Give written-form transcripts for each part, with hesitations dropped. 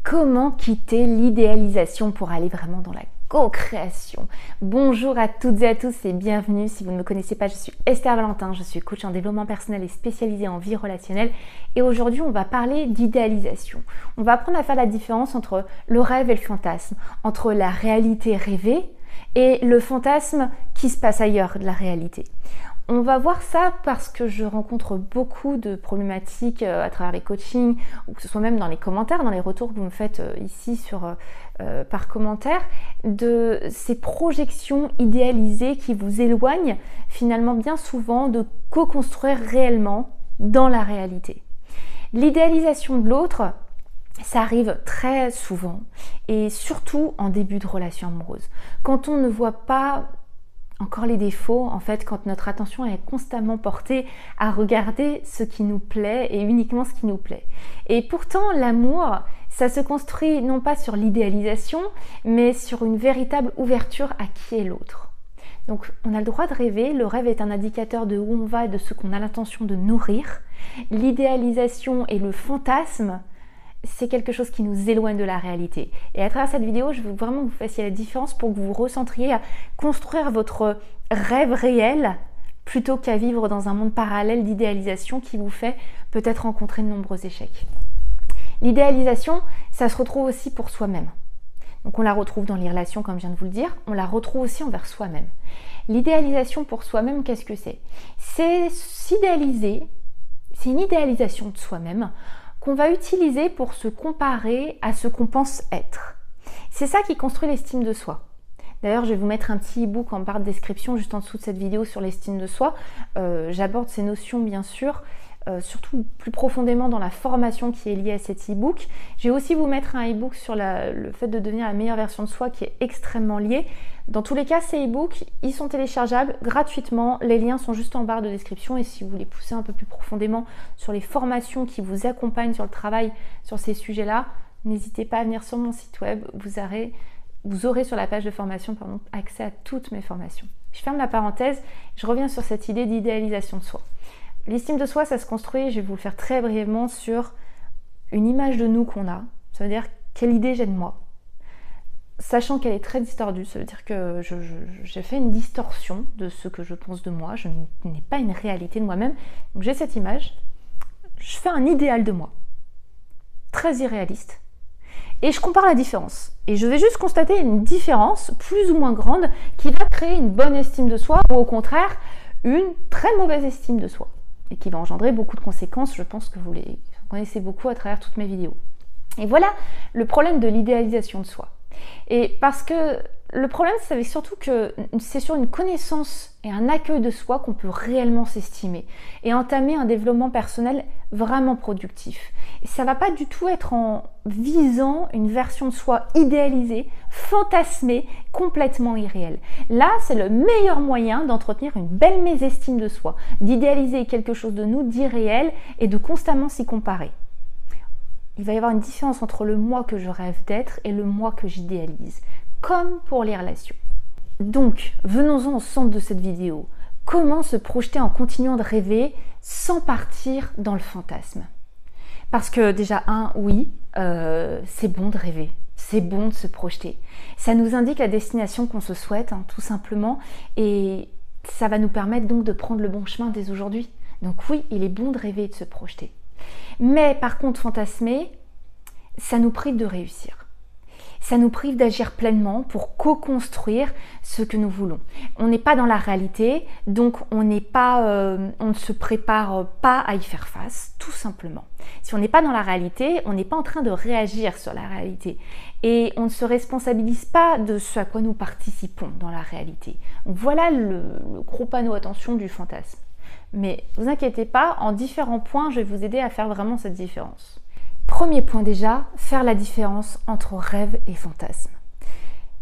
Comment quitter l'idéalisation pour aller vraiment dans la co-création? Bonjour à toutes et à tous et bienvenue. Si vous ne me connaissez pas, je suis Esther Valentin, je suis coach en développement personnel et spécialisée en vie relationnelle. Et aujourd'hui, on va parler d'idéalisation. On va apprendre à faire la différence entre le rêve et le fantasme, entre la réalité rêvée et le fantasme qui se passe ailleurs de la réalité. On va voir ça parce que je rencontre beaucoup de problématiques à travers les coachings, ou que ce soit même dans les commentaires, dans les retours que vous me faites ici par commentaire, de ces projections idéalisées qui vous éloignent finalement bien souvent de co-construire réellement dans la réalité. L'idéalisation de l'autre, ça arrive très souvent et surtout en début de relation amoureuse. Quand on ne voit pas encore les défauts, en fait, quand notre attention est constamment portée à regarder ce qui nous plaît et uniquement ce qui nous plaît. Et pourtant, l'amour, ça se construit non pas sur l'idéalisation, mais sur une véritable ouverture à qui est l'autre. Donc, on a le droit de rêver. Le rêve est un indicateur de où on va et de ce qu'on a l'intention de nourrir. L'idéalisation et le fantasme, c'est quelque chose qui nous éloigne de la réalité. Et à travers cette vidéo, je veux vraiment que vous fassiez la différence pour que vous vous recentriez à construire votre rêve réel plutôt qu'à vivre dans un monde parallèle d'idéalisation qui vous fait peut-être rencontrer de nombreux échecs. L'idéalisation, ça se retrouve aussi pour soi-même. Donc on la retrouve dans les relations, comme je viens de vous le dire, on la retrouve aussi envers soi-même. L'idéalisation pour soi-même, qu'est-ce que c'est? C'est s'idéaliser, c'est une idéalisation de soi-même qu'on va utiliser pour se comparer à ce qu'on pense être. C'est ça qui construit l'estime de soi. D'ailleurs, je vais vous mettre un petit e-book en barre de description juste en dessous de cette vidéo sur l'estime de soi. J'aborde ces notions bien sûr, surtout plus profondément dans la formation qui est liée à cet e-book. Je vais aussi vous mettre un e-book sur le fait de devenir la meilleure version de soi qui est extrêmement lié. Dans tous les cas, ces e-books, ils sont téléchargeables gratuitement. Les liens sont juste en barre de description. Et si vous voulez pousser un peu plus profondément sur les formations qui vous accompagnent sur le travail sur ces sujets-là, n'hésitez pas à venir sur mon site web. Vous aurez sur la page de formation accès à toutes mes formations. Je ferme la parenthèse. Je reviens sur cette idée d'idéalisation de soi. L'estime de soi, ça se construit, je vais vous le faire très brièvement, sur une image de nous qu'on a. Ça veut dire quelle idée j'ai de moi. Sachant qu'elle est très distordue, ça veut dire que j'ai fait une distorsion de ce que je pense de moi. Je n'ai pas une réalité de moi-même. Donc j'ai cette image, je fais un idéal de moi. Très irréaliste. Et je compare la différence. Et je vais juste constater une différence plus ou moins grande qui va créer une bonne estime de soi ou au contraire une très mauvaise estime de soi. Et qui va engendrer beaucoup de conséquences, je pense que vous les connaissez beaucoup à travers toutes mes vidéos. Et voilà le problème de l'idéalisation de soi. Et parce que le problème, c'est surtout que c'est sur une connaissance et un accueil de soi qu'on peut réellement s'estimer et entamer un développement personnel vraiment productif. Et ça ne va pas du tout être en visant une version de soi idéalisée, fantasmée, complètement irréelle. Là, c'est le meilleur moyen d'entretenir une belle mésestime de soi, d'idéaliser quelque chose de nous d'irréel et de constamment s'y comparer. Il va y avoir une différence entre le moi que je rêve d'être et le moi que j'idéalise, comme pour les relations. Donc, venons-en au centre de cette vidéo. Comment se projeter en continuant de rêver sans partir dans le fantasme? Parce que déjà, oui, c'est bon de rêver, c'est bon de se projeter. Ça nous indique la destination qu'on se souhaite, tout simplement, et ça va nous permettre donc de prendre le bon chemin dès aujourd'hui. Donc oui, il est bon de rêver et de se projeter. Mais par contre, fantasmer, ça nous prive de réussir. Ça nous prive d'agir pleinement pour co-construire ce que nous voulons. On n'est pas dans la réalité, donc on ne se prépare pas à y faire face, tout simplement. Si on n'est pas dans la réalité, on n'est pas en train de réagir sur la réalité. Et on ne se responsabilise pas de ce à quoi nous participons dans la réalité. Donc voilà le gros panneau attention du fantasme. Mais ne vous inquiétez pas, en différents points, je vais vous aider à faire vraiment cette différence. Premier point déjà, faire la différence entre rêve et fantasme.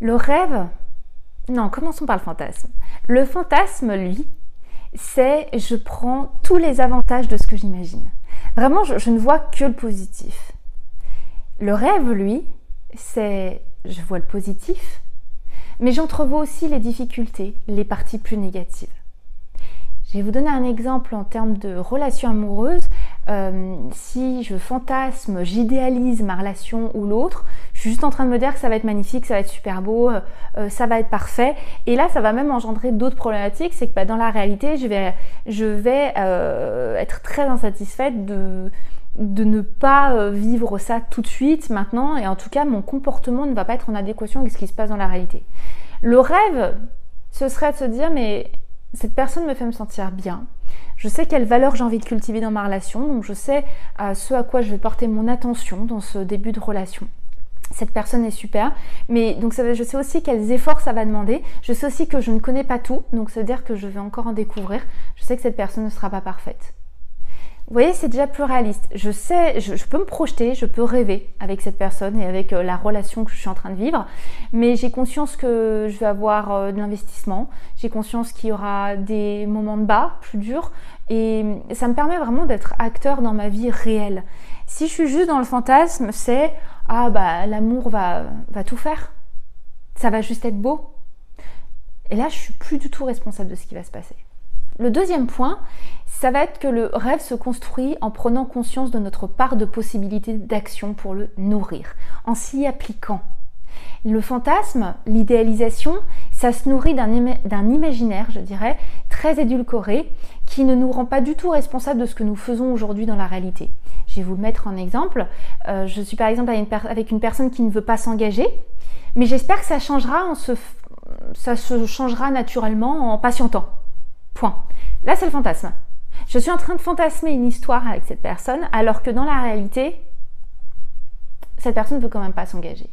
Le rêve, non, commençons par le fantasme. Le fantasme, lui, c'est je prends tous les avantages de ce que j'imagine. Vraiment, je ne vois que le positif. Le rêve, lui, c'est je vois le positif, mais j'entrevois aussi les difficultés, les parties plus négatives. Je vais vous donner un exemple en termes de relations amoureuses. si je fantasme, j'idéalise ma relation ou l'autre, je suis juste en train de me dire que ça va être magnifique, ça va être super beau, ça va être parfait. Et là, ça va même engendrer d'autres problématiques, c'est que dans la réalité, je vais être très insatisfaite de ne pas vivre ça tout de suite, maintenant, et en tout cas, mon comportement ne va pas être en adéquation avec ce qui se passe dans la réalité. Le rêve, ce serait de se dire, mais cette personne me fait me sentir bien. Je sais quelle valeur j'ai envie de cultiver dans ma relation, donc je sais ce à quoi je vais porter mon attention dans ce début de relation. Cette personne est super, mais donc je sais aussi quels efforts ça va demander. Je sais aussi que je ne connais pas tout, donc ça veut dire que je vais encore en découvrir. Je sais que cette personne ne sera pas parfaite. Vous voyez, c'est déjà plus réaliste. Je sais, je peux me projeter, je peux rêver avec cette personne et avec la relation que je suis en train de vivre, mais j'ai conscience que je vais avoir de l'investissement, j'ai conscience qu'il y aura des moments de bas, plus durs, et ça me permet vraiment d'être acteur dans ma vie réelle. Si je suis juste dans le fantasme, c'est « Ah bah l'amour va tout faire, ça va juste être beau ». Et là, je suis plus du tout responsable de ce qui va se passer. Le deuxième point, ça va être que le rêve se construit en prenant conscience de notre part de possibilité d'action pour le nourrir, en s'y appliquant. Le fantasme, l'idéalisation, ça se nourrit d'un imaginaire, je dirais, très édulcoré, qui ne nous rend pas du tout responsables de ce que nous faisons aujourd'hui dans la réalité. Je vais vous mettre un exemple. Je suis par exemple avec une personne qui ne veut pas s'engager, mais j'espère que ça se changera naturellement en patientant. Point. Là, c'est le fantasme. Je suis en train de fantasmer une histoire avec cette personne, alors que dans la réalité, cette personne ne veut quand même pas s'engager.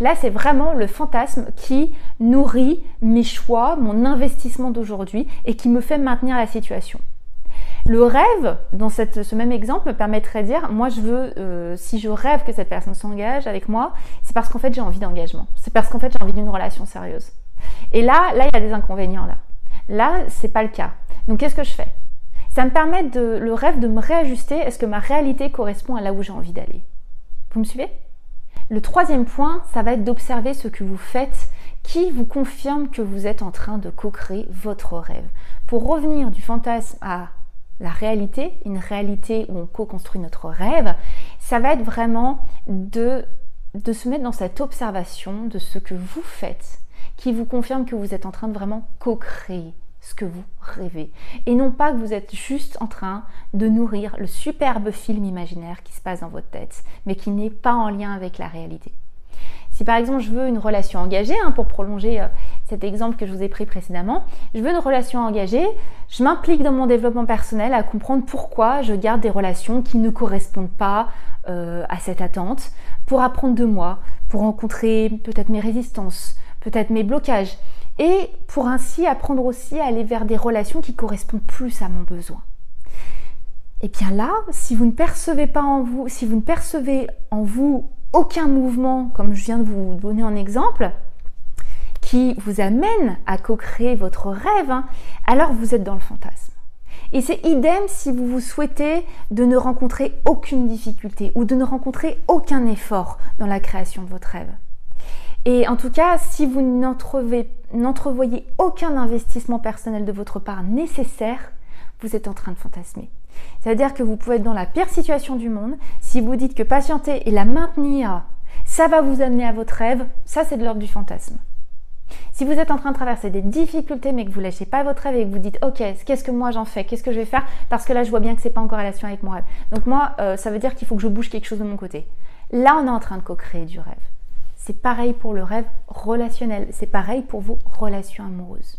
Là, c'est vraiment le fantasme qui nourrit mes choix, mon investissement d'aujourd'hui et qui me fait maintenir la situation. Le rêve, dans ce même exemple, me permettrait de dire, moi je veux, si je rêve que cette personne s'engage avec moi, c'est parce qu'en fait j'ai envie d'engagement. C'est parce qu'en fait j'ai envie d'une relation sérieuse. Et là, il y a des inconvénients là. Là, c'est pas le cas. Donc qu'est-ce que je fais? Ça me permet le rêve de me réajuster. Est-ce que ma réalité correspond à là où j'ai envie d'aller? Vous me suivez? Le troisième point, ça va être d'observer ce que vous faites qui vous confirme que vous êtes en train de co-créer votre rêve. Pour revenir du fantasme à la réalité, une réalité où on co-construit notre rêve, ça va être vraiment de se mettre dans cette observation de ce que vous faites qui vous confirme que vous êtes en train de vraiment co-créer ce que vous rêvez. Et non pas que vous êtes juste en train de nourrir le superbe film imaginaire qui se passe dans votre tête, mais qui n'est pas en lien avec la réalité. Si par exemple je veux une relation engagée, pour prolonger cet exemple que je vous ai pris précédemment, je veux une relation engagée, je m'implique dans mon développement personnel à comprendre pourquoi je garde des relations qui ne correspondent pas à cette attente, pour apprendre de moi, pour rencontrer peut-être mes résistances, peut-être mes blocages, et pour ainsi apprendre aussi à aller vers des relations qui correspondent plus à mon besoin. Et bien là, si vous ne percevez pas en vous, si vous ne percevez en vous aucun mouvement, comme je viens de vous donner en exemple, qui vous amène à co-créer votre rêve, alors vous êtes dans le fantasme. Et c'est idem si vous vous souhaitez de ne rencontrer aucune difficulté ou de ne rencontrer aucun effort dans la création de votre rêve. Et en tout cas, si vous n'entrevoyez aucun investissement personnel de votre part nécessaire, vous êtes en train de fantasmer. Ça veut dire que vous pouvez être dans la pire situation du monde. Si vous dites que patienter et la maintenir, ça va vous amener à votre rêve, ça c'est de l'ordre du fantasme. Si vous êtes en train de traverser des difficultés mais que vous ne lâchez pas votre rêve et que vous dites « Ok, qu'est-ce que moi j'en fais? Qu'est-ce que je vais faire? Parce que là je vois bien que c'est pas en corrélation avec mon rêve. Donc moi, ça veut dire qu'il faut que je bouge quelque chose de mon côté. » Là, on est en train de co-créer du rêve. C'est pareil pour le rêve relationnel. C'est pareil pour vos relations amoureuses.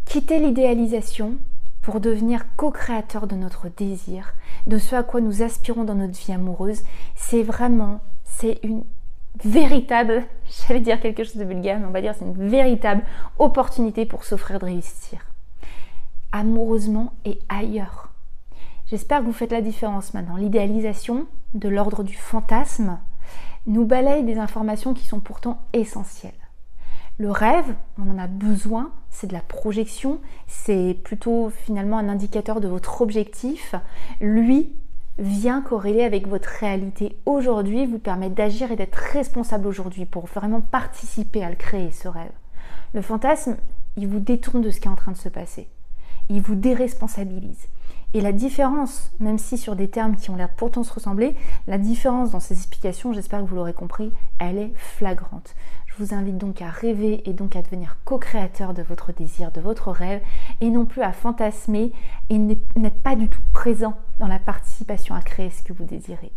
Quittez l'idéalisation pour devenir co-créateur de notre désir, de ce à quoi nous aspirons dans notre vie amoureuse. C'est une véritable, j'allais dire quelque chose de vulgaire, mais on va dire c'est une véritable opportunité pour s'offrir de réussir. Amoureusement et ailleurs. J'espère que vous faites la différence maintenant. L'idéalisation, de l'ordre du fantasme, nous balaye des informations qui sont pourtant essentielles. Le rêve, on en a besoin, c'est de la projection, c'est plutôt finalement un indicateur de votre objectif. Lui vient corréler avec votre réalité aujourd'hui, vous permet d'agir et d'être responsable aujourd'hui pour vraiment participer à le créer, ce rêve. Le fantasme, il vous détourne de ce qui est en train de se passer. Il vous déresponsabilise. Et la différence, même si sur des termes qui ont l'air pourtant se ressembler, la différence dans ces explications, j'espère que vous l'aurez compris, elle est flagrante. Je vous invite donc à rêver et donc à devenir co-créateur de votre désir, de votre rêve, et non plus à fantasmer et n'être pas du tout présent dans la participation à créer ce que vous désirez.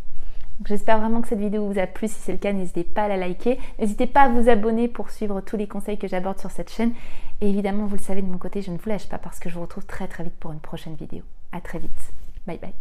J'espère vraiment que cette vidéo vous a plu. Si c'est le cas, n'hésitez pas à la liker. N'hésitez pas à vous abonner pour suivre tous les conseils que j'aborde sur cette chaîne. Et évidemment, vous le savez, de mon côté, je ne vous lâche pas parce que je vous retrouve très vite pour une prochaine vidéo. À très vite. Bye bye.